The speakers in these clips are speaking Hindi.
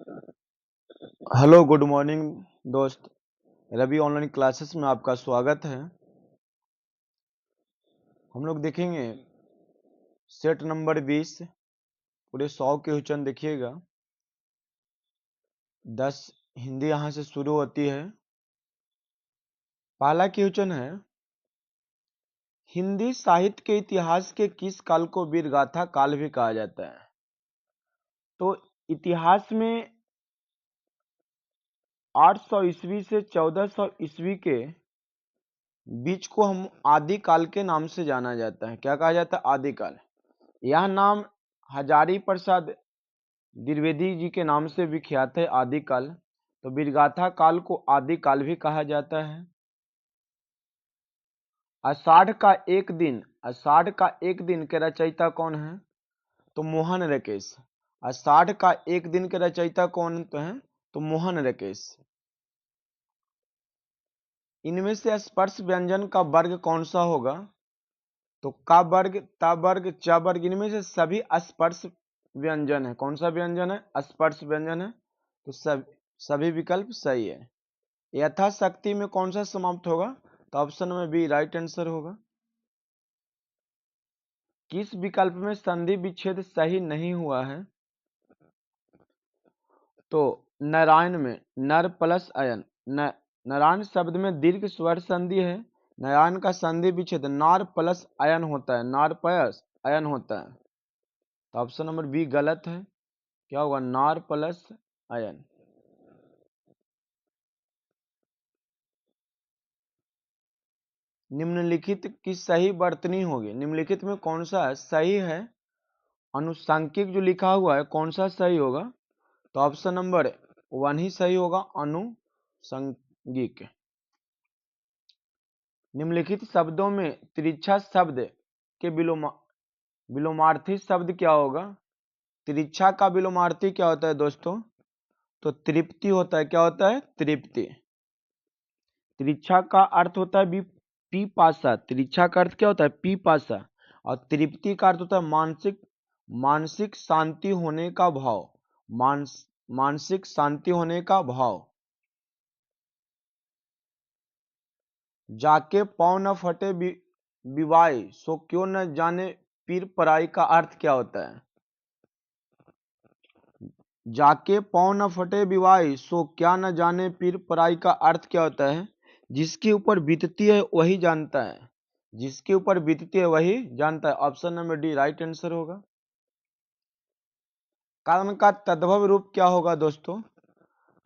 हेलो गुड मॉर्निंग दोस्त। रवि ऑनलाइन क्लासेस में आपका स्वागत है। हम लोग देखेंगे सेट नंबर 20 पूरे 100 के क्वेश्चन देखिएगा। 10 हिंदी यहाँ से शुरू होती है। पहला क्वेश्चन है, हिंदी साहित्य के इतिहास के किस काल को वीरगाथा काल भी कहा जाता है? तो इतिहास में 800 ईस्वी से 1400 ईस्वी के बीच को हम आदिकाल के नाम से जाना जाता है। क्या कहा जाता है? आदिकाल। यह नाम हजारी प्रसाद द्विवेदी जी के नाम से विख्यात है। आदिकाल, तो वीरगाथा काल को आदिकाल भी कहा जाता है। आषाढ़ का एक दिन के रचयिता कौन है? तो मोहन रकेश। आषाढ़ का एक दिन के रचयिता कौन है? तो मोहन रकेश। इनमें से स्पर्श व्यंजन का वर्ग कौन सा होगा? तो का वर्ग, ता वर्ग, च वर्ग, इनमें से सभी स्पर्श व्यंजन है। कौन सा व्यंजन है? स्पर्श व्यंजन है। तो सभी विकल्प सही है। यथाशक्ति में कौन सा समाप्त होगा? तो ऑप्शन में बी राइट आंसर होगा। किस विकल्प में संधि विच्छेद सही नहीं हुआ है? तो नारायण में नर प्लस अयन, नारायण शब्द में दीर्घ स्वर संधि है। नारायण का संधि विच्छेद नार प्लस अयन होता है, नार प्लस अयन होता है। तो ऑप्शन नंबर बी गलत है। क्या होगा? नार प्लस अयन। निम्नलिखित की सही वर्तनी होगी। निम्नलिखित में कौन सा सही है? अनुसांख्यिक जो लिखा हुआ है कौन सा सही होगा? तो ऑप्शन नंबर 1 ही सही होगा, अनुसांख्यिक। निम्नलिखित शब्दों में तिरछा शब्द के विलोमार्थी शब्द क्या होगा? तिरछा का विलोमार्थी क्या होता है दोस्तों? तो तृप्ति होता है। क्या होता है? तृप्ति। तिरछा का अर्थ होता है पिपासा। तिरछा का अर्थ क्या होता है? पिपासा। और तृप्ति का अर्थ होता है मानसिक शांति होने का भाव। मानसिक शांति होने का भाव। जाके पाँव न फटे विवाई सो क्यों न जाने पीर पराई का अर्थ क्या होता है? जाके पाँव न फटे विवाई सो क्या न जाने पीर पराई का अर्थ क्या होता है? जिसके ऊपर बीतती है वही जानता है। जिसके ऊपर बीतती है वही जानता है। Option number D right answer होगा। कर्ण का तद्भव रूप क्या होगा दोस्तों?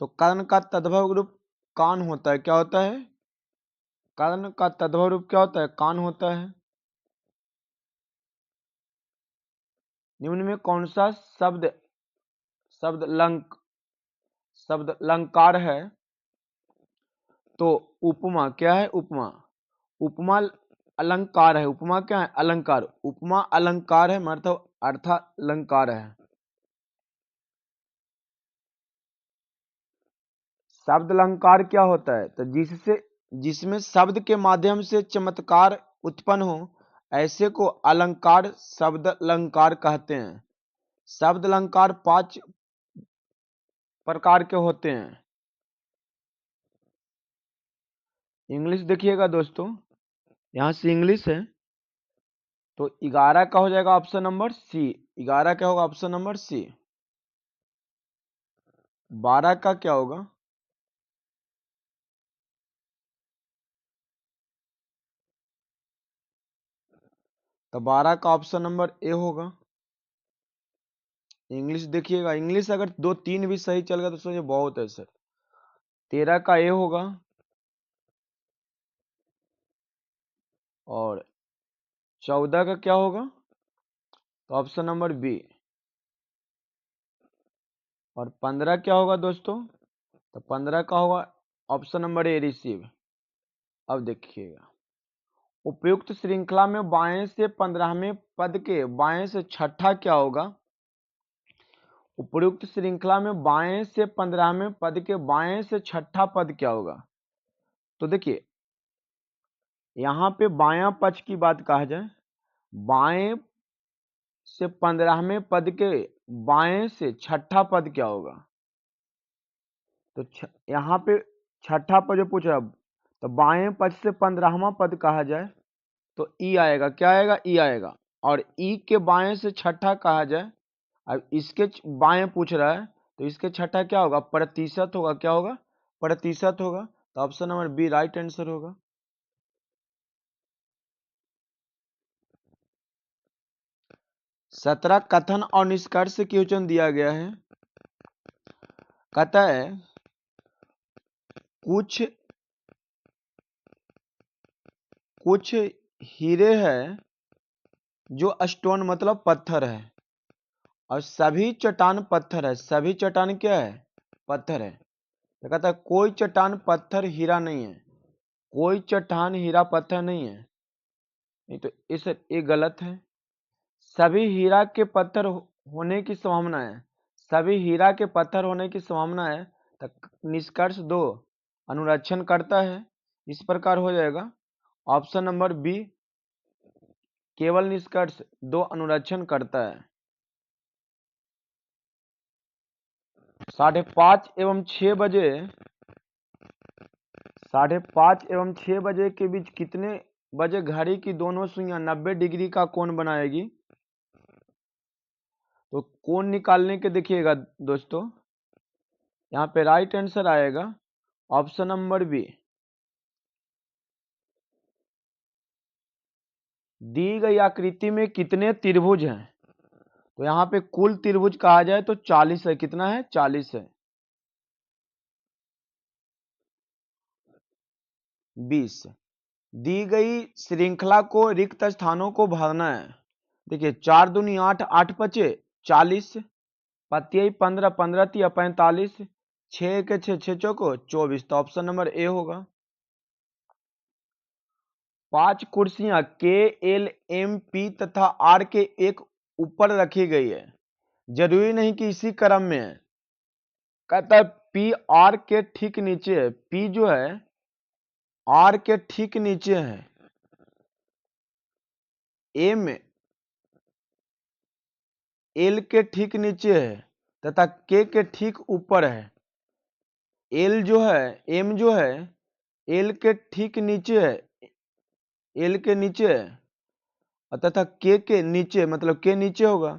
तो कर्ण का तद्भव रूप कान होता है। क्या होता है? कर्ण का तद्भव रूप क्या होता है? कान होता है। निम्न में कौन सा शब्द अलंकार है? तो उपमा क्या है? उपमा। उपमा अलंकार है। उपमा क्या है? अलंकार। उपमा अलंकार है, मतलब अर्थ अलंकार है। शब्द अलंकार क्या होता है? तो जिसमें शब्द के माध्यम से चमत्कार उत्पन्न हो, ऐसे को अलंकार शब्द अलंकार कहते हैं। शब्द अलंकार 5 प्रकार के होते हैं। इंग्लिश देखिएगा दोस्तों, यहां से इंग्लिश है। तो 11 का हो जाएगा ऑप्शन नंबर सी। 11 क्या होगा? ऑप्शन नंबर सी। 12 का क्या होगा? तो 12 का ऑप्शन नंबर ए होगा। इंग्लिश देखिएगा, इंग्लिश अगर 2-3 भी सही चल गया तो समझिए बहुत है सर। 13 का ए होगा और 14 का क्या होगा? तो ऑप्शन नंबर बी। और 15 क्या होगा दोस्तों? तो 15 का होगा ऑप्शन नंबर ए रिसीव। अब देखिएगा, उपयुक्त श्रृंखला में बाएं से 15वें पद के बाएं से छठा क्या होगा? उपयुक्त श्रृंखला में बाएं से 15वें पद के बाएं से छठा पद क्या होगा? तो देखिए, यहां पे बायां पक्ष की बात कहा जाए, बाएं से 15वें पद के बाएं से छठा पद क्या होगा? तो यहाँ पे छठा पद जो पूछ रहा है, तो बाएं पद से 15वां पद कहा जाए तो ई आएगा। क्या आएगा? ई आएगा। और ई के बाएं से छठा कहा जाए, अब इसके बाएं पूछ रहा है तो इसके छठा क्या होगा? प्रतिशत होगा। क्या होगा? प्रतिशत होगा। तो option number B right answer होगा। 17 कथन और निष्कर्ष से क्वेश्चन दिया गया है। कहता है कुछ हीरे हैं जो स्टोन मतलब पत्थर है, और सभी चट्टान पत्थर है। सभी चट्टान क्या है? पत्थर है। तो कहता है कोई चट्टान पत्थर हीरा नहीं है। कोई चट्टान हीरा पत्थर नहीं है। नहीं तो इस ये गलत है। सभी हीरा के पत्थर होने की संभावना है। सभी हीरा के पत्थर होने की संभावना है। तो निष्कर्ष 2 अनुरक्षण करता है। इस प्रकार हो जाएगा ऑप्शन नंबर बी, केवल निष्कर्ष 2 अनुरक्षण करता है। 5:30 एवं 6 बजे 5:30 एवं 6 बजे के बीच कितने बजे घड़ी की दोनों सुइयां 90 डिग्री का कोण बनाएगी? तो कोण निकालने के देखिएगा दोस्तों, यहाँ पे राइट आंसर आएगा ऑप्शन नंबर बी। दी गई आकृति में कितने त्रिभुज हैं? तो यहाँ पे कुल त्रिभुज कहा जाए तो 40 है। कितना है? 40 है। 20। दी गई श्रृंखला को रिक्त स्थानों को भरना है। देखिए 4 दूनी 8, 8 पचे 40, पतियाई 15, 15 तिया 45, 6 के 6, 6 चौको 24। तो ऑप्शन नंबर ए होगा। 5 कुर्सियां के, एल, एम, पी तथा आर के एक ऊपर रखी गई है। जरूरी नहीं कि इसी क्रम में है। कहता है पी आर के ठीक नीचे है। पी जो है आर के ठीक नीचे है। एम एल के ठीक नीचे है तथा के ठीक ऊपर है। एल जो है एम जो है एल के ठीक नीचे है। एल के नीचे है तथा के नीचे, मतलब के नीचे होगा।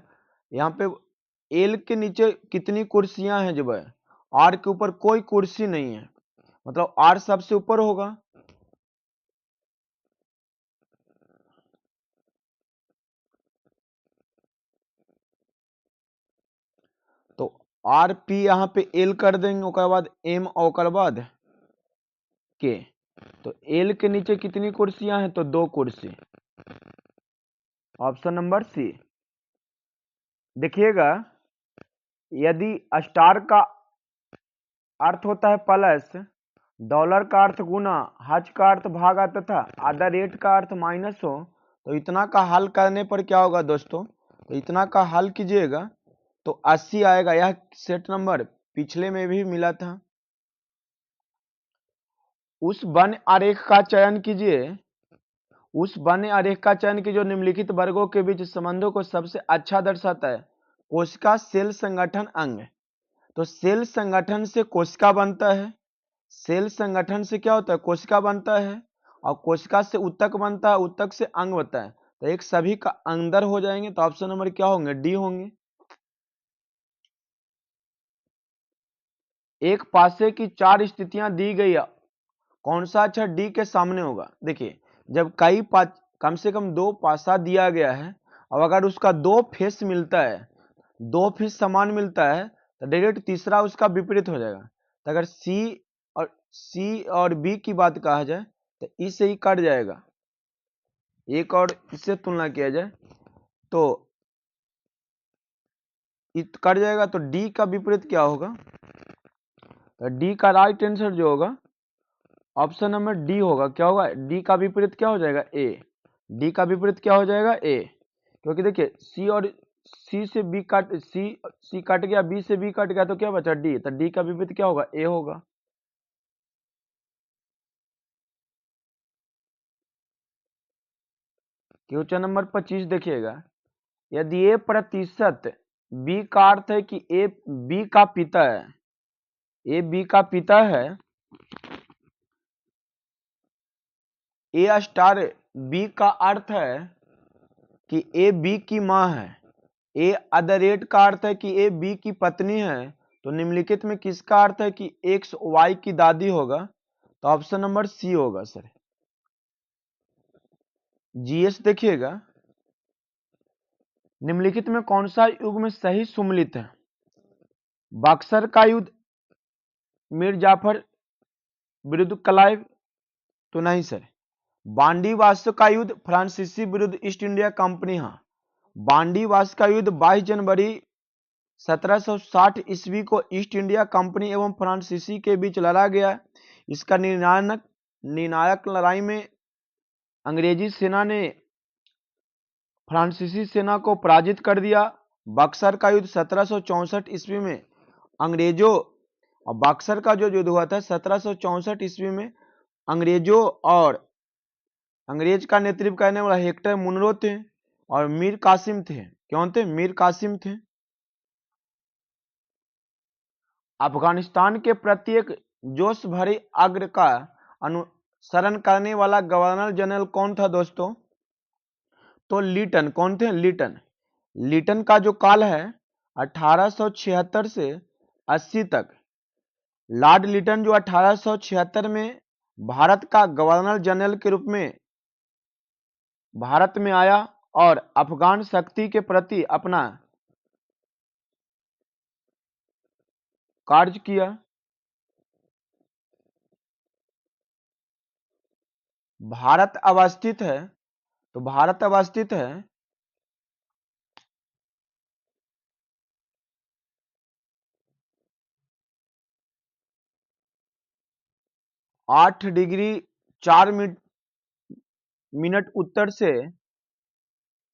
यहाँ पे एल के नीचे कितनी कुर्सियां हैं? जब है आर के ऊपर कोई कुर्सी नहीं है, मतलब आर सबसे ऊपर होगा। तो आर पी यहाँ पे एल कर देंगे, उसके बाद एम और बाद के। तो एल के नीचे कितनी कुर्सियां हैं? तो 2 कुर्सी। Option number C. देखिएगा यदि स्टार का अर्थ होता है प्लस, डॉलर का अर्थ गुना, हज का अर्थ भागा तथा आधा रेट का अर्थ माइनस हो, तो इतना का हल करने पर क्या होगा दोस्तों? तो इतना का हल कीजिएगा तो 80 आएगा। यह सेट नंबर पिछले में भी मिला था। उस वन आरेख का चयन कीजिए। उस वन आरेख का चयन की जो निम्नलिखित वर्गों के बीच संबंधों को सबसे अच्छा दर्शाता है। कोशिका सेल संगठन अंग। तो सेल संगठन से कोशिका बनता है। सेल संगठन से क्या होता है? कोशिका बनता है। और कोशिका से ऊतक बनता है। ऊतक से अंग बनता है। तो एक सभी का अंदर हो जाएंगे। तो ऑप्शन नंबर क्या होंगे? डी होंगे। एक पासे की 4 स्थितियां दी गई है, कौन सा अक्षर डी के सामने होगा? देखिए जब कम से कम 2 पासा दिया गया है, और अगर उसका 2 फेस मिलता है, 2 फेस समान मिलता है, तो डायरेक्ट तीसरा उसका विपरीत हो जाएगा। तो अगर सी और बी की बात कहा जाए तो ई से ही कट जाएगा। एक और इससे तुलना किया जाए तो कट जाएगा। तो डी का विपरीत क्या होगा? तो डी का राइट आंसर जो होगा ऑप्शन नंबर डी होगा। क्या होगा? डी का विपरीत क्या हो जाएगा? ए। डी का विपरीत क्या हो जाएगा? ए। क्योंकि देखिए सी और सी से बी कट सी कट गया, बी से बी कट गया, तो क्या बचा? डी। तो डी का विपरीत क्या होगा? ए होगा। क्वेश्चन नंबर 25 देखिएगा। यदि ए प्रतिशत बी का अर्थ है कि ए बी का पिता है, ए बी का पिता है, ए स्टार बी का अर्थ है कि ए बी की माँ है, ए @ द रेट का अर्थ है कि ए बी की पत्नी है, तो निम्नलिखित में किसका अर्थ है कि एक्स वाई की दादी होगा? तो ऑप्शन नंबर सी होगा सर। जीएस देखिएगा, निम्नलिखित में कौन सा युग में सही सुमलित है? बक्सर का युद्ध मीर जाफर विरुद्ध क्लाइव? तो नहीं सर। बांडी वास्तु का युद्ध फ्रांसीसी विरुद्ध ईस्ट इंडिया कंपनी? हाँ, बांडी वास्तु का युद्ध 22 जनवरी 1760 ईस्वी को ईस्ट इंडिया कंपनी एवं फ्रांसीसी के बीच लड़ा गया। इसका निर्णायक लड़ाई में अंग्रेजी सेना ने फ्रांसीसी सेना को पराजित कर दिया। बक्सर का युद्ध 1764 ईस्वी में अंग्रेजों, और बक्सर का जो युद्ध हुआ था 1764 ईस्वी में अंग्रेजों और अंग्रेज का नेतृत्व करने वाला हेक्टर मुनरो थे और मीर कासिम थे। कौन थे? मीर कासिम थे। अफगानिस्तान के प्रत्येक जोश भरे अग्र का अनुसरण करने वाला गवर्नर जनरल कौन था दोस्तों? तो लिटन। कौन थे? लिटन। लिटन का जो काल है 1876 से 80 तक, लॉर्ड लिटन जो 1876 में भारत का गवर्नर जनरल के रूप में भारत में आया और अफगान शक्ति के प्रति अपना कार्य किया। भारत अवस्थित है, तो भारत अवस्थित है 8 डिग्री 4 मिनट उत्तर से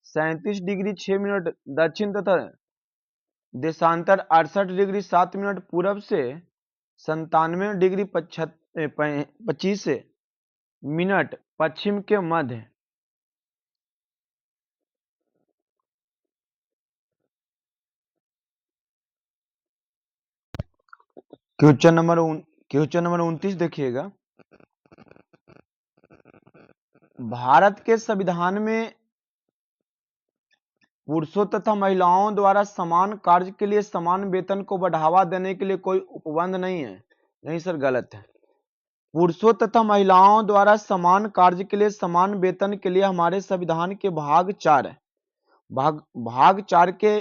37 डिग्री 6 मिनट दक्षिण तथा देशांतर 68 डिग्री 7 मिनट पूरब से 97 डिग्री 25 मिनट पश्चिम के मध्य। क्वेश्चन नंबर 29 देखिएगा। भारत के संविधान में पुरुषों तथा महिलाओं द्वारा समान कार्य के लिए समान वेतन को बढ़ावा देने के लिए कोई उपबंध नहीं है। नहीं सर, गलत है। पुरुषों तथा महिलाओं द्वारा समान कार्य के लिए समान वेतन के लिए हमारे संविधान के भाग 4 के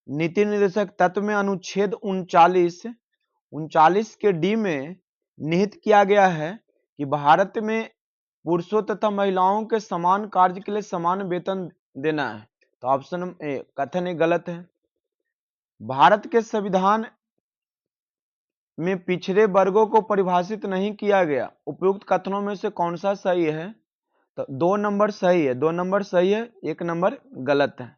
नीति निर्देशक तत्व में अनुच्छेद 39 के डी में निहित किया गया है कि भारत में पुरुषों तथा महिलाओं के समान कार्य के लिए समान वेतन देना है। तो ऑप्शन कथन ए गलत है। भारत के संविधान में पिछड़े वर्गों को परिभाषित नहीं किया गया। उपयुक्त कथनों में से कौन सा सही है? तो 2 नंबर सही है, 2 नंबर सही है, 1 नंबर गलत है।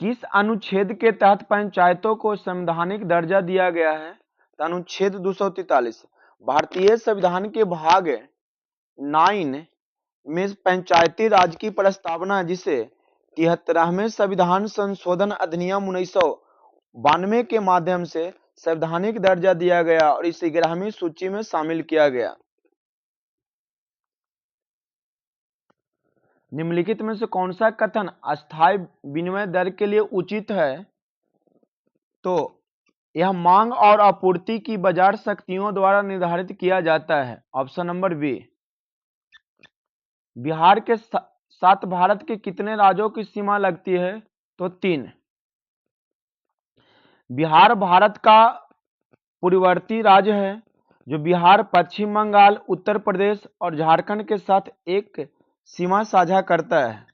किस अनुच्छेद के तहत पंचायतों को संवैधानिक दर्जा दिया गया है? तो अनुच्छेद 243। भारतीय संविधान के भाग 9 में पंचायती राज की प्रस्तावना, जिसे 73वें संविधान संशोधन अधिनियम 1992 के माध्यम से संवैधानिक दर्जा दिया गया और इसे 11वीं सूची में शामिल किया गया। निम्नलिखित में से कौन सा कथन अस्थायी विनिमय दर के लिए उचित है? तो यह मांग और आपूर्ति की बाजार शक्तियों द्वारा निर्धारित किया जाता है। Option number B. बिहार के साथ भारत के कितने राज्यों की सीमा लगती है? तो 3। बिहार भारत का पूर्ववर्ती राज्य है जो बिहार, पश्चिम बंगाल, उत्तर प्रदेश और झारखंड के साथ एक सीमा साझा करता है।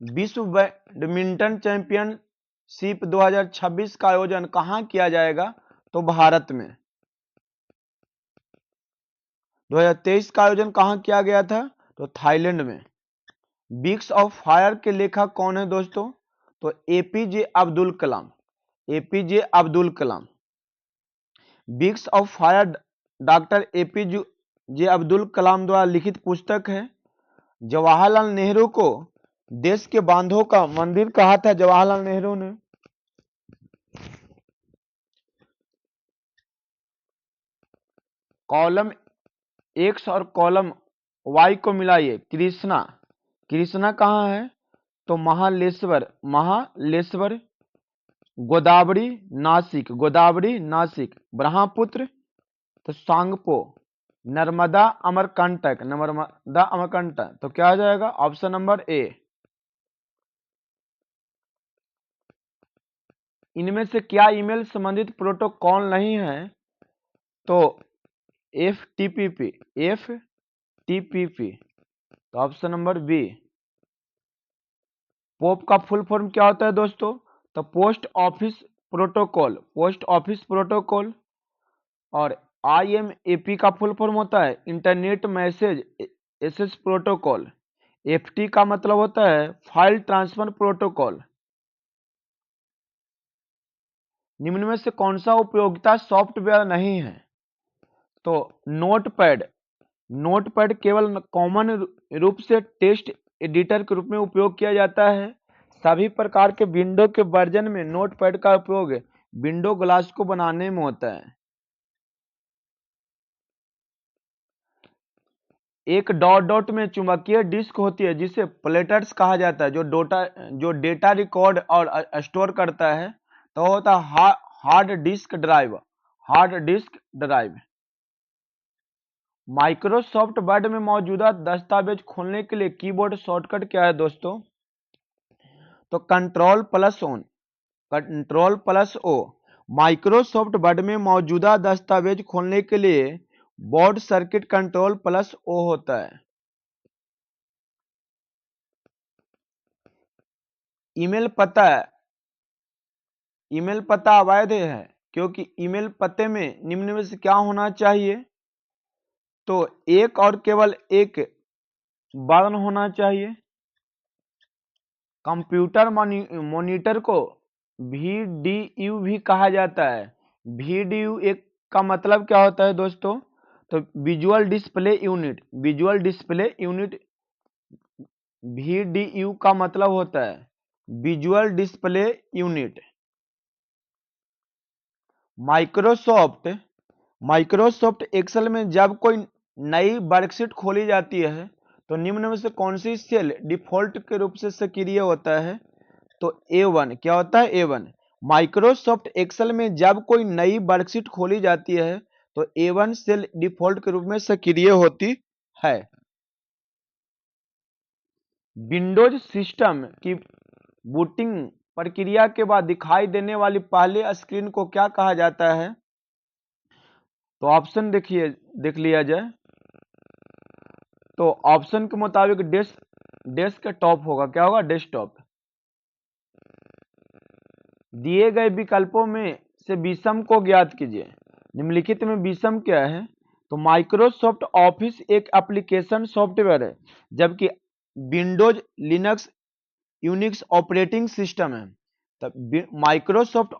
विश्व बैडमिंटन चैंपियनशिप 2026 का आयोजन कहां किया जाएगा? तो भारत में। 2023 का आयोजन कहां किया गया था? तो थाईलैंड में। विक्स ऑफ फायर के लेखक कौन है दोस्तों? तो APJ Abdul Kalam. APJ Abdul Kalam. Wings of fire doctor APJ Abdul Kalam द्वारा लिखित पुस्तक है। जवाहरलाल नेहरू को देश के बांधों का मंदिर कहा था जवाहरलाल नेहरू ने? कॉलम एक्स और कॉलम वाई को मिलाइए। कृष्णा, कृष्णा कहाँ है? तो महालेश्वर, महालेश्वर। गोदावरी नासिक, गोदावरी नासिक। ब्रह्मपुत्र तो सांगपो। नर्मदा अमरकंटक, नर्मदा अमरकंटक। तो क्या आ जाएगा? Option number A. इनमें से क्या ईमेल संबंधित प्रोटोकॉल नहीं है? तो एफ टीपीपी, एफ टीपीपी। तो ऑप्शन नंबर बी। पोप का फुल फॉर्म क्या होता है दोस्तों? तो post office protocol, post office protocol. और आईएमएपी का फुल फॉर्म होता है internet message access protocol. FT का मतलब होता है फाइल ट्रांसफर प्रोटोकॉल। निम्न में से कौन सा उपयोगिता सॉफ्टवेयर नहीं है? तो नोटपैड, नोटपैड केवल कॉमन रूप से टेक्स्ट एडिटर के रूप में उपयोग किया जाता है। सभी प्रकार के विंडो के वर्जन में नोटपैड का उपयोग विंडो ग्लास को बनाने में होता है। एक डॉट डॉट में चुंबकीय डिस्क होती है जिसे प्लेटर्स कहा जाता है, जो डेटा रिकॉर्ड और स्टोर करता है। तो होता है hard disk drive, hard disk drive. Microsoft Word में मौजूदा दस्तावेज खोलने के लिए कीबोर्ड शॉर्टकट क्या है दोस्तों? तो control plus O. Microsoft Word में मौजूदा दस्तावेज खोलने के लिए board circuit control plus O होता है। ईमेल पता, ईमेल पता अवैध है क्योंकि ईमेल पते में निम्न में से क्या होना चाहिए? तो एक और केवल एक वर्ण होना चाहिए। कंप्यूटर मॉनिटर को VDU भी कहा जाता है। VDU एक का मतलब क्या होता है दोस्तों? तो visual display unit, visual display unit. VDU का मतलब होता है visual display unit. Microsoft, Microsoft Excel में जब कोई नई वर्कशीट खोली जाती है तो निम्न में से कौन सी सेल डिफॉल्ट के रूप से सक्रिय होता है? तो A1। क्या होता है? A1। माइक्रोसॉफ्ट एक्सेल में जब कोई नई वर्कशीट खोली जाती है तो A1 सेल डिफॉल्ट के रूप में सक्रिय होती है। विंडोज सिस्टम की बूटिंग प्रक्रिया के बाद दिखाई देने वाली पहली स्क्रीन को क्या कहा जाता है? तो ऑप्शन देखिए, देख लिया जाए। तो ऑप्शन के मुताबिक डेस्कटॉप होगा। क्या होगा? डेस्कटॉप। दिए गए विकल्पों में से विषम को ज्ञात कीजिए। निम्नलिखित में विषम क्या है? तो माइक्रोसॉफ्ट ऑफिस एक एप्लीकेशन सॉफ्टवेयर है जबकि Windows Linux Unix operating system है। तब माइक्रोसॉफ्ट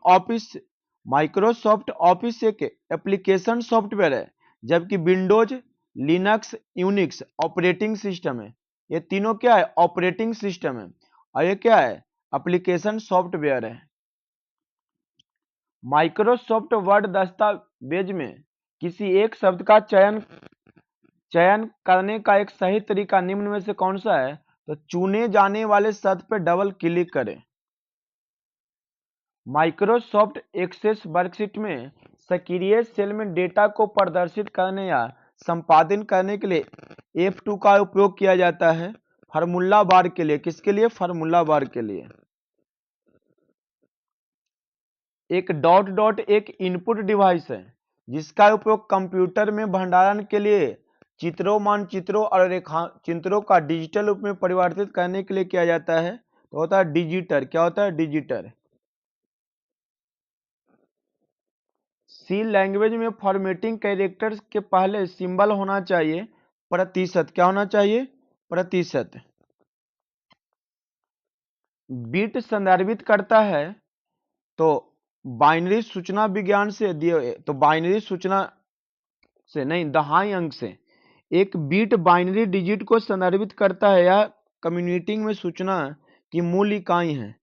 ऑफिस एक एप्लीकेशन सॉफ्टवेयर है जबकि Windows Linux Unix operating system है। ये तीनों क्या है? ऑपरेटिंग सिस्टम है और ये क्या है? एप्लीकेशन सॉफ्टवेयर है। माइक्रोसॉफ्ट वर्ड दस्तावेज में किसी एक शब्द का चयन करने का एक सही तरीका निम्न में से कौन सा है? तो चुने जाने वाले शब्द पर डबल क्लिक करें। माइक्रोसॉफ्ट एक्सेस वर्कशीट में सक्रिय सेल में डेटा को प्रदर्शित करने या संपादन करने के लिए F2 का उपयोग किया जाता है फार्मूला बार के लिए। किसके लिए? फार्मूला बार के लिए। एक डॉट डॉट एक इनपुट डिवाइस है जिसका उपयोग कंप्यूटर में भंडारण के लिए चित्रों, मानचित्रों और रेखा चित्रों का डिजिटल रूप में परिवर्तित करने के लिए किया जाता है। तो होता है डिजिटर। क्या होता है? डिजिटर। सी लैंग्वेज में फॉर्मेटिंग कैरेक्टर्स के पहले सिंबल होना चाहिए प्रतिशत। क्या होना चाहिए? प्रतिशत। बिट संदर्भित करता है तो बाइनरी सूचना विज्ञान से दिए, तो बाइनरी सूचना से नहीं, दहाई अंक से एक बीट बाइनरी डिजिट को संदर्भित करता है। यह कम्युनिटिंग में सूचना की मूल इकाई है।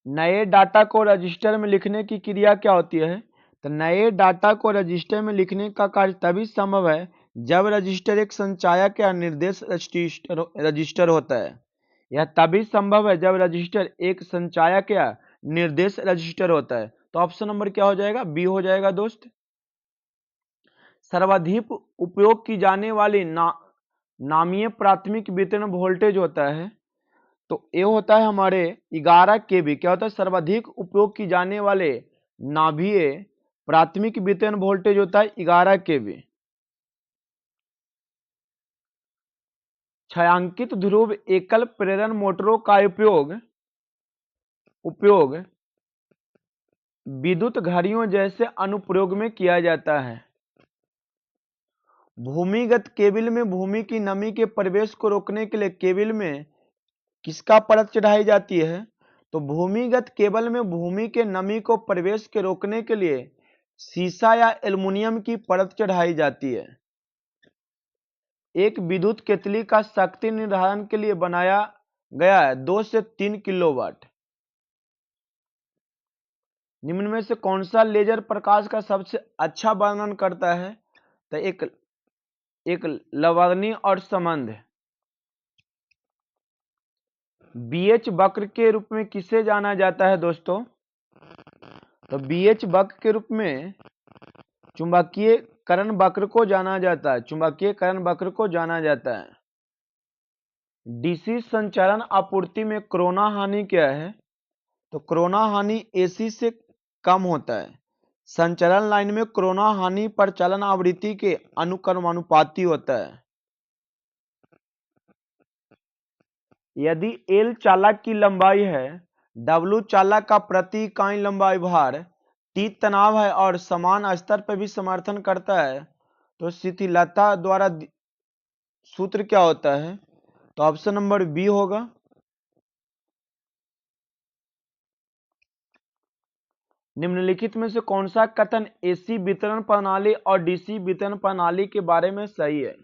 नए डाटा को रजिस्टर में लिखने की क्रिया क्या होती है? तो नए डाटा को रजिस्टर में लिखने का कार्य तभी संभव है जब रजिस्टर एक संचायक या निर्देश रजिस्टर होता है। यह तभी संभव है जब रजिस्टर एक संचायक या निर्देश रजिस्टर होता है। तो ऑप्शन नंबर क्या हो जाएगा? बी हो जाएगा दोस्त। सर्वाधिक उपयोग की जाने वाली नामीय प्राथमिक वितरण वोल्टेज होता है। तो ये होता है हमारे 11 केवी। क्या होता है? सर्वाधिक उपयोग की जाने वाले नाभिकीय प्राथमिक वितरण वोल्टेज होता है 11 केवी। छायांकित ध्रुव एकल प्रेरण मोटरों का उपयोग विद्युत घड़ियों जैसे अनुप्रयोग में किया जाता है। भूमिगत केबल में भूमि की नमी के प्रवेश को रोकने के लिए केबल में किसका परत चढ़ाई जाती है? तो भूमिगत केबल में भूमि के नमी को प्रवेश के रोकने के लिए सीसा या एल्युमिनियम की परत चढ़ाई जाती है। एक विद्युत केतली का शक्ति निर्धारण के लिए बनाया गया है 2 से 3 किलोवाट। निम्न में से कौन सा लेजर प्रकाश का सबसे अच्छा वर्णन करता है? तो एक लवर्णी और संबंध। बीएच वक्र के रूप में किसे जाना जाता है दोस्तों? तो बीएच वक्र के रूप में चुंबकीय करण वक्र को जाना जाता है। चुंबकीय करण वक्र को जाना जाता है। डीसी संचालन आपूर्ति में कोरोना हानि क्या है? तो कोरोना हानि एसी से कम होता है। संचालन लाइन में कोरोना हानि प्रचालन आवृत्ति के अनुक्रमानुपाती होता है। यदि एल चालक की लंबाई है, डब्ल्यू चालक का प्रति इकाई लंबाई भार, टी तनाव है और समान स्तर पर भी समर्थन करता है, तो शिथिलता द्वारा सूत्र क्या होता है? तो ऑप्शन नंबर बी होगा। निम्नलिखित में से कौन सा कथन एसी वितरण प्रणाली और डीसी वितरण प्रणाली के बारे में सही है?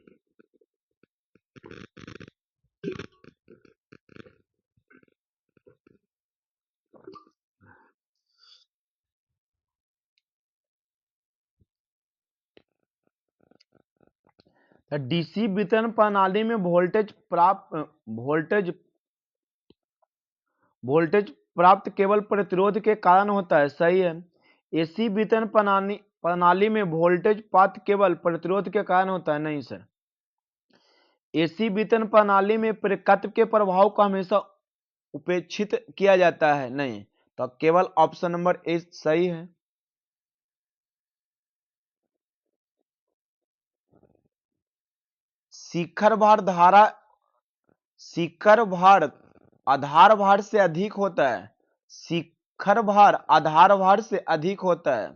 डीसी वितरण प्रणाली में वोल्टेज प्राप्त केवल प्रतिरोध के कारण होता है। सही है। एसी वितरण प्रणाली में वोल्टेज प्राप्त केवल प्रतिरोध के कारण होता है। नहीं सर, एसी वितरण प्रणाली में प्रेरकत्व के प्रभाव को हमेशा उपेक्षित किया जाता है। नहीं, तो केवल ऑप्शन नंबर ए सही है। शिखर भार आधार भार से अधिक होता है। शिखर भार आधार भार से अधिक होता है।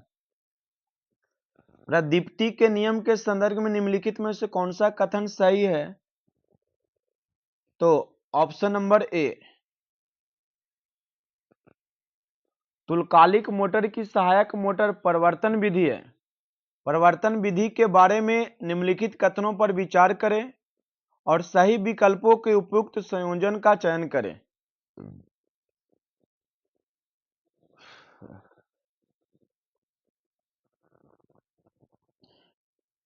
प्रदीप्ति के नियम के संदर्भ में निम्नलिखित में से कौन सा कथन सही है? तो ऑप्शन नंबर ए। तुल्यकालिक मोटर की सहायक मोटर परिवर्तन विधि है। परिवर्तन विधि के बारे में निम्नलिखित कथनों पर विचार करें और सही विकल्पों के उपयुक्त संयोजन का चयन करें।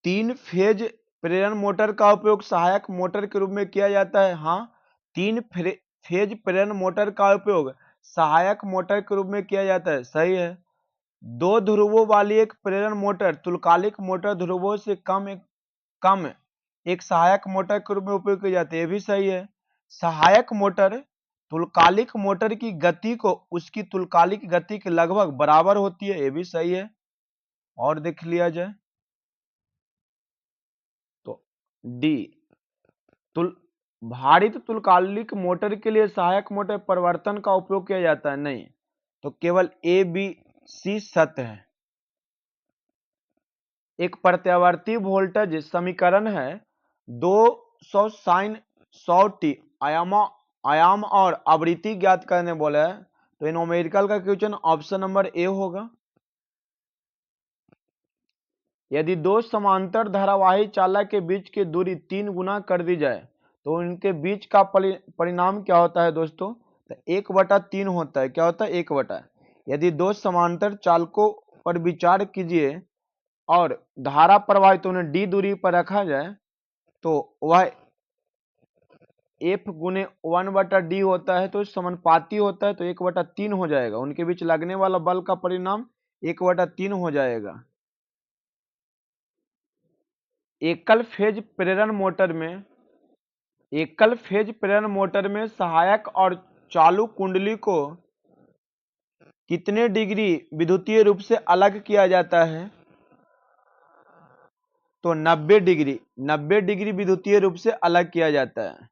तीन फेज प्रेरण मोटर का उपयोग सहायक मोटर के रूप में किया जाता है। हाँ, तीन फेज प्रेरण मोटर का उपयोग सहायक मोटर के रूप में किया जाता है। सही है। दो ध्रुवों वाली एक प्रेरण मोटर तुल्यकालिक मोटर ध्रुवों से कम एक सहायक मोटर के रूप में उपयोग की जाती है। ये भी सही है। सहायक मोटर तुल्यकालिक मोटर की गति को उसकी तुल्यकालिक गति के लगभग बराबर होती है। ये भी सही है। और देख लिया जाए तो डी भारित तुल्यकालिक मोटर के लिए सहायक मोटर परिवर्तन का उपयोग किया जाता है। नहीं, तो केवल ए बी सी सत्य है। एक प्रत्यावर्ती वोल्टेज समीकरण है 200 sin 100 t आयाम और आवृत्ति ज्ञात करने बोला है। तो इन न्यूमेरिकल का क्वेश्चन ऑप्शन नंबर ए होगा। यदि दो समांतर धारावाही चालक के बीच की दूरी 3 गुना कर दी जाए तो उनके बीच का परिणाम क्या होता है दोस्तों? तो 1/3 होता है। क्या होता है? 1/। यदि दो समांतर चालकों पर विचार कीजिए और धारा प्रवाहित उन्हें डी दूरी पर रखा जाए तो वह F गुने 1/d होता है, तो समानुपाती होता है, तो 1/3 हो जाएगा। उनके बीच लगने वाला बल का परिणाम 1/3 हो जाएगा। एकल फेज प्रेरण मोटर में सहायक और चालू कुंडली को कितने डिग्री विद्युतीय रूप से अलग किया जाता है? तो 90 डिग्री विद्युतीय रूप से अलग किया जाता है।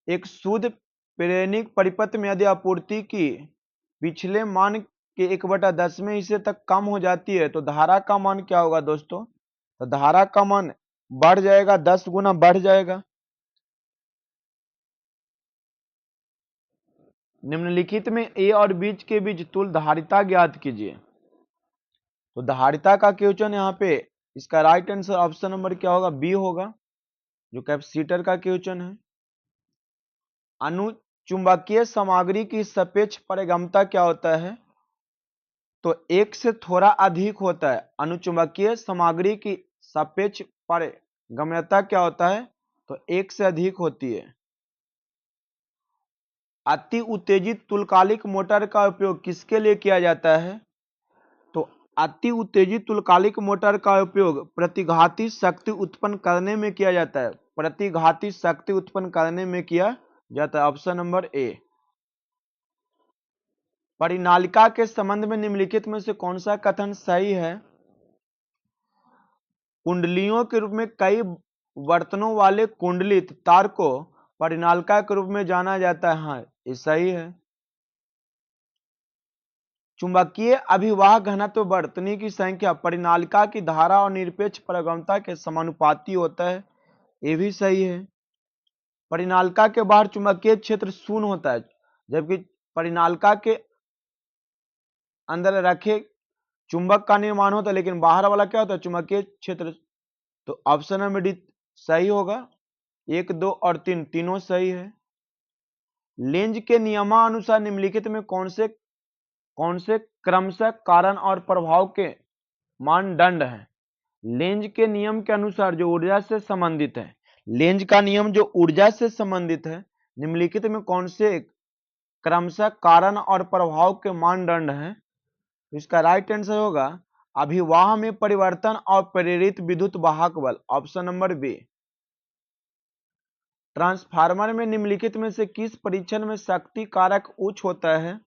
एक शुद्ध प्रेरणिक परिपथ में यदि आपूर्ति की पिछले मान के 1/10वें हिस्से तक कम हो जाती है तो धारा का मान क्या होगा दोस्तों? तो धारा का मान बढ़ जाएगा, 10 गुना बढ़ जाएगा। निम्नलिखित में ए और बीच के बीच तुल्य धारिता ज्ञात कीजिए। तो धारिता का क्वेश्चन यहाँ पे, इसका राइट आंसर ऑप्शन नंबर क्या होगा? बी होगा, जो कैपेसिटर का क्वेश्चन है। अनुचुंबकीय सामग्री की सापेक्ष पारगम्यता क्या होता है? तो एक से थोड़ा अधिक होता है। अनुचुंबकीय सामग्री की सापेक्ष पारगम्यता क्या होता है? तो एक से अधिक होती है। अति उत्तेजित तुल्यकालिक मोटर का उपयोग किसके लिए किया जाता है? तो अति उत्तेजित तुल्यकालिक मोटर का उपयोग प्रतिघाती शक्ति उत्पन्न करने में किया जाता है। प्रतिघाती शक्ति उत्पन्न करने में किया जाता है। ऑप्शन नंबर ए। परिनालिका के संबंध में निम्नलिखित में से कौन सा कथन सही है? कुंडलियों के रूप में कई वर्तनों वाले कुंडलित तार को परिनालिका के रूप में जाना जाता है। हाँ, ये सही है। चुंबकीय अभिवाह घनत्व वर्तनी की संख्या परिनालिका की धारा और निरपेक्ष पारगम्यता के समानुपाती होता है। ये भी सही है। परिनालिका के बाहर चुंबकीय क्षेत्र शून्य होता है, जबकि परिनालिका के अंदर रखे चुंबक का निर्माण होता है, लेकिन बाहर वाला क्या होता है? चुंबकीय क्षेत्र। तो ऑप्शन नंबर डी सही होगा। 1, 2 और 3 तीनों सही है। लेंज के नियमानुसार निम्नलिखित में कौन से क्रमशः कारण और प्रभाव के मानदंड हैं? लेंज के नियम के अनुसार जो ऊर्जा से संबंधित है, लेंज का नियम जो ऊर्जा से संबंधित है, निम्नलिखित में कौन से क्रमशः कारण और प्रभाव के मानदंड हैं? इसका राइट आंसर होगा अभिवाह में परिवर्तन और प्रेरित विद्युत वाहक बल। Option number B. ट्रांसफार्मर में निम्नलिखित में से किस परीक्षण में शक्ति कारक उच्च होता है?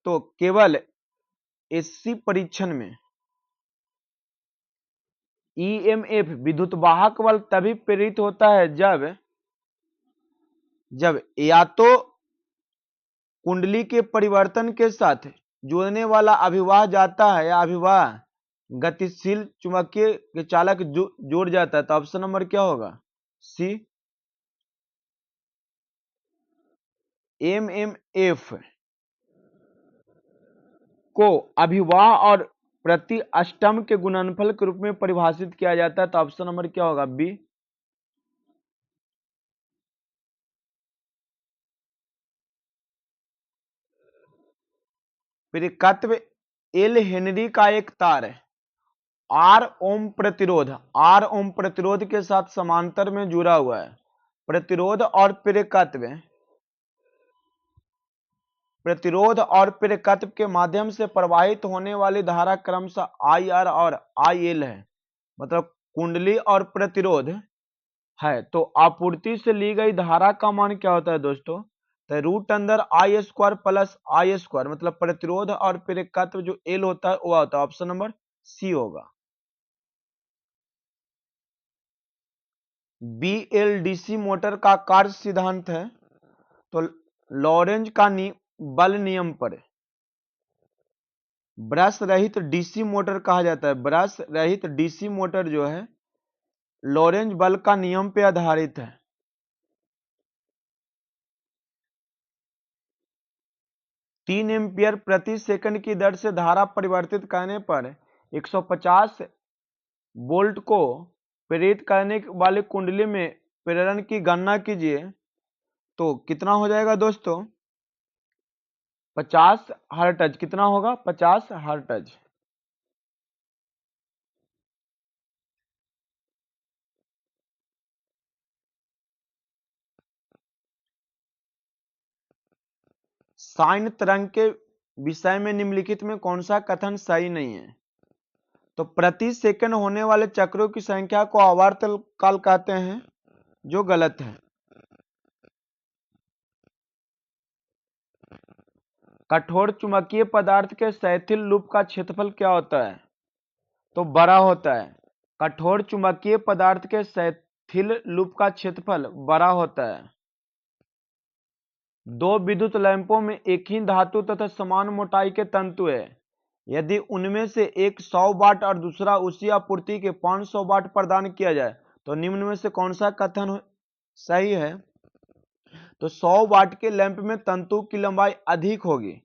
तो केवल एससी परीक्षण में। ईएमएफ विद्युत वाहक बल तभी प्रेरित होता है जब या तो कुंडली के परिवर्तन के साथ जोड़ने वाला अभिवाह जाता है या अभिवाह गतिशील चुंबकीय के चालक जोड़ जाता है। तो ऑप्शन नंबर क्या होगा? सी। एमएमएफ को अभिवाह और प्रति अष्टम के गुणनफल के रूप में परिभाषित किया जाता है। तो ऑप्शन नंबर क्या होगा? बी। परिकत्व एल हेनरी का एक तार है, आर ओम प्रतिरोध के साथ समांतर में जुड़ा हुआ है। प्रतिरोध और प्रेरकत्व के माध्यम से प्रवाहित होने वाली धारा क्रमशः आई आर और आई एल है। मतलब कुंडली और प्रतिरोध है, तो आपूर्ति से ली गई धारा का मान क्या होता है दोस्तों? तो रूट अंदर आई स्क्वायर प्लस आई स्क्वायर, मतलब प्रतिरोध और प्रेरकत्व जो एल होता है वह होता है। ऑप्शन नंबर सी होगा। बीएलडीसी मोटर का कार्य सिद्धांत है, तो लॉरेंज का बल नियम पर ब्रश रहित डीसी मोटर कहा जाता है। ब्रश रहित डीसी मोटर जो है लॉरेंज बल का नियम पे आधारित है। 3 एम्पियर प्रति सेकंड की दर से धारा परिवर्तित करने पर 150 वोल्ट को प्रेरित करने वाले कुंडली में प्रेरण की गणना कीजिए, तो कितना हो जाएगा दोस्तों? 50 हर्ट्ज। कितना होगा? 50 हर्ट्ज। साइन तरंग के विषय में निम्नलिखित में कौन सा कथन सही नहीं है? तो प्रति सेकंड होने वाले चक्रों की संख्या को आवर्तकाल कहते हैं, जो गलत है। कठोर चुंबकीय पदार्थ के शिथिल लूप का क्षेत्रफल क्या होता है? तो बड़ा होता है। कठोर चुंबकीय पदार्थ के शिथिल लूप का क्षेत्रफल बड़ा होता है। दो विद्युत लैंपों में एक ही धातु तथा समान मोटाई के तंतु है। यदि उनमें से एक 100 वाट और दूसरा उसी आपूर्ति के 500 वाट प्रदान किया जाए, तो निम्न में से कौन सा कथन सही है? तो 100 वाट के लैंप में तंतु की लंबाई अधिक होगी।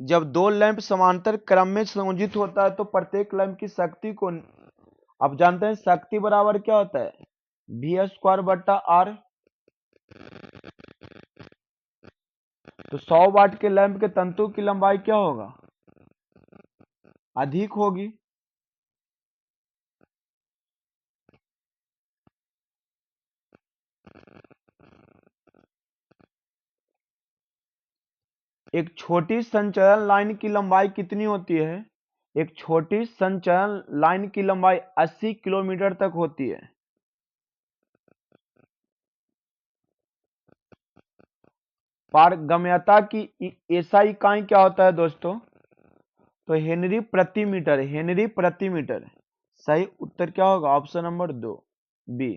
जब दो लैंप समांतर क्रम में संयोजित होता है तो प्रत्येक लैंप की शक्ति को, आप जानते हैं शक्ति बराबर क्या होता है? V² बट्टा R। तो 100 वाट के लैंप के तंतु की लंबाई क्या होगा? अधिक होगी। एक छोटी संचरण लाइन की लंबाई कितनी होती है? एक छोटी संचरण लाइन की लंबाई 80 किलोमीटर तक होती है। पारगम्यता की ऐसा इकाई क्या होता है दोस्तों? तो हेनरी प्रति मीटर। हेनरी प्रति मीटर। सही उत्तर क्या होगा? Option number 2 B.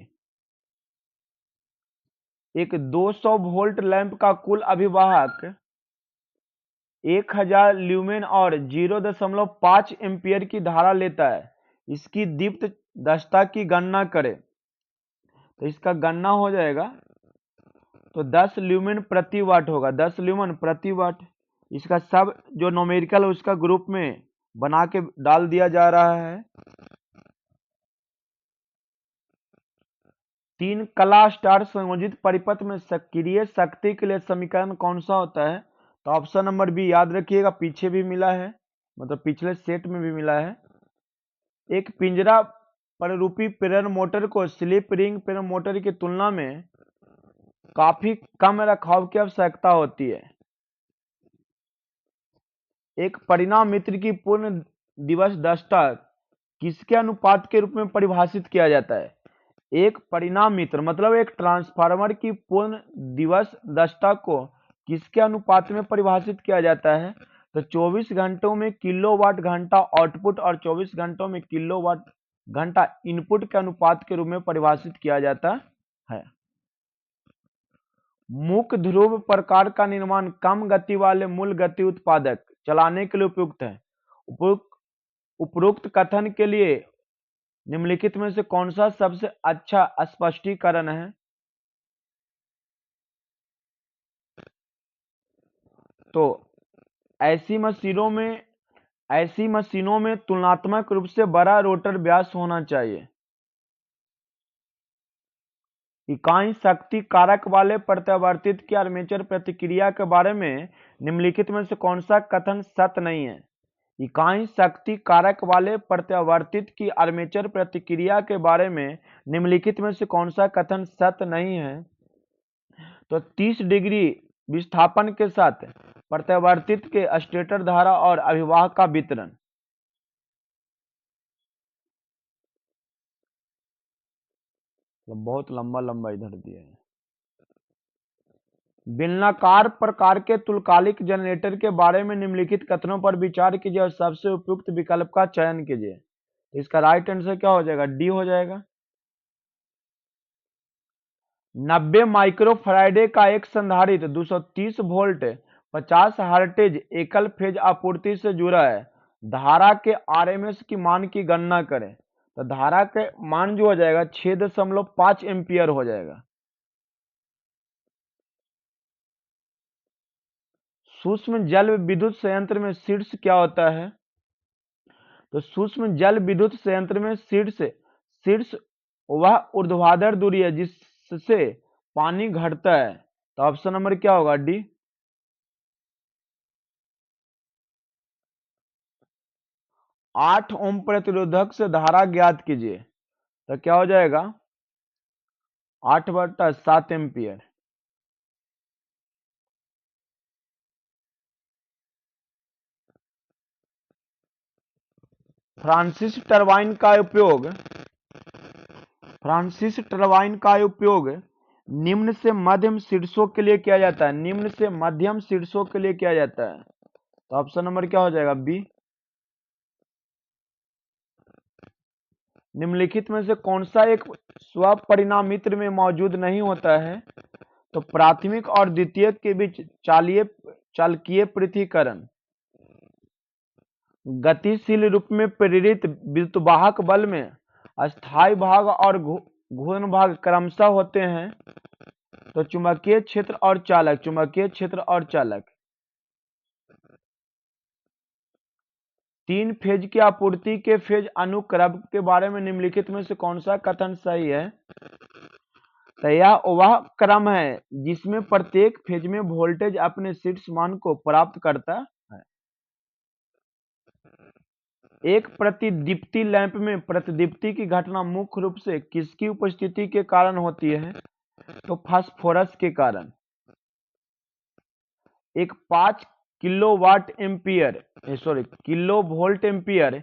एक 200 वोल्ट लैंप का कुल अभिवाहक 1000 ल्यूमेन और 0.5 एम्पियर की धारा लेता है। इसकी दीप्त दक्षता की गणना करें। तो इसका गणना हो जाएगा, तो 10 ल्यूमेन प्रति वाट होगा। 10 ल्यूमेन प्रति वाट। इसका सब जो न्यूमेरिकल है उसका ग्रुप में बना के डाल दिया जा रहा है। 3 कला स्टार संयोजित परिपथ में सक्रिय शक्ति के लिए समीकरण कौन सा होता है? तो ऑप्शन नंबर बी याद रखिएगा, पीछे भी मिला है, मतलब पिछले सेट में भी मिला है। एक पिंजरा पररूपी प्रेरण मोटर को स्लिप रिंग प्रेरण मोटर की तुलना में काफी कम रखरखाव की आवश्यकता होती है। एक परिणाम मित्र की पूर्ण दिवस दक्षता किसके अनुपात के रूप में परिभाषित किया जाता है? एक परिणाम मित्र मतलब एक ट्रांसफार्मर की पूर्ण दिवस दक्षता को किसके अनुपात में परिभाषित किया जाता है? तो 24 घंटों में किलोवाट घंटा आउटपुट और 24 घंटों में किलोवाट घंटा इनपुट के अनुपात के रूप में परिभाषित किया जाता है। मुख्य ध्रुव प्रकार का निर्माण कम गति वाले मूल गति उत्पादक चलाने के लिए उपयुक्त है। उपरोक्त कथन के लिए निम्नलिखित में से कौन सा सबसे अच्छा स्पष्टीकरण है? तो ऐसी मशीनों में तुलनात्मक रूप से बड़ा रोटर व्यास होना चाहिए। इकाई शक्ति कारक वाले प्रत्यावर्तित की आर्मेचर प्रतिक्रिया के बारे में निम्नलिखित में से कौन सा कथन सत्य नहीं है? इकाई शक्ति कारक वाले प्रत्यावर्तित की आर्मेचर प्रतिक्रिया के बारे में निम्नलिखित में से कौन सा कथन सत्य नहीं है? तो 30 डिग्री विस्थापन के साथ प्रत्यावर्तित के स्टेटर धारा और अभिवाह का वितरण। तो बहुत लंबा लंबा इधर दिया है। बेलनाकार प्रकार के तुल्यकालिक जनरेटर के बारे में निम्नलिखित कथनों पर विचार कीजिए और सबसे उपयुक्त विकल्प का चयन कीजिए। इसका राइट आंसर क्या हो जाएगा? डी हो जाएगा। 90 माइक्रोफैराडे का एक संधारित्र 230 वोल्ट 50 हर्ट्ज एकल फेज आपूर्ति से जुड़ा है। धारा के आरएमएस की मान की गणना करें। तो धारा के मान जो हो जाएगा 6.5 एम्पियर हो जाएगा। सूक्ष्म जल विद्युत संयंत्र में शीर्ष क्या होता है? तो सूक्ष्म जल विद्युत संयंत्र में शीर्ष वह ऊर्ध्वाधर दूरी है जिससे पानी घटता है। तो ऑप्शन नंबर क्या होगा? डी। 8 ओम प्रतिरोधक से धारा ज्ञात कीजिए। तो क्या हो जाएगा? 8/7 एम्पियर। फ्रांसिस टरबाइन का उपयोग निम्न से मध्यम शीर्षों के लिए किया जाता है। निम्न से मध्यम शीर्षों के लिए किया जाता है। तो ऑप्शन नंबर क्या हो जाएगा? बी। निम्नलिखित में से कौन सा एक स्वपरिणामित्र में मौजूद नहीं होता है? तो प्राथमिक और द्वितीयक के बीच चालकीय पृथक्करण, गतिशील रूप में प्रेरित विद्युतवाहक बल में अस्थायी भाग और घूर्णन भाग क्रमशः होते हैं। तो चुंबकीय क्षेत्र और चालक। 3 फेज की आपूर्ति के फेज अनुक्रम के बारे में निम्नलिखित में से कौन सा कथन सही है? तो यह वह क्रम है जिसमें प्रत्येक फेज में वोल्टेज अपने शीर्ष मान को प्राप्त करता है। एक प्रतिदीप्ति लैंप में प्रतिदीप्ति की घटना मुख्य रूप से किसकी उपस्थिति के कारण होती है? तो फास्फोरस के कारण। एक 5 किलो वोल्ट एम्पियर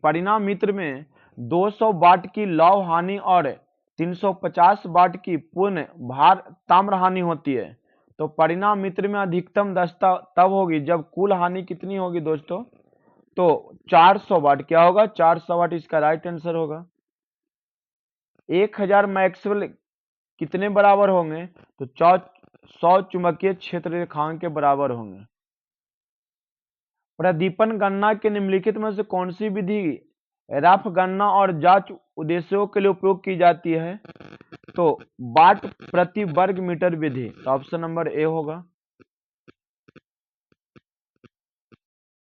परिणामित्र में 200 वाट की लौह हानि और 350 वाट की पूर्ण भार ताम्र हानि होती है। तो परिणामित्र में अधिकतम दक्षता तब होगी जब कुल हानि कितनी होगी दोस्तों? तो 400 वाट। क्या होगा? 400 वाट इसका राइट आंसर होगा। 1000 मैक्सवेल कितने बराबर होंगे? तो 100 चुंबकीय क्षेत्र रेखाओं के बराबर होंगे। प्रदीपन गणना के निम्नलिखित में से कौन सी विधि रफ गणना और जांच उद्देश्यों के लिए उपयोग की जाती है? तो वाट प्रति वर्ग मीटर विधि। तो ऑप्शन नंबर ए होगा।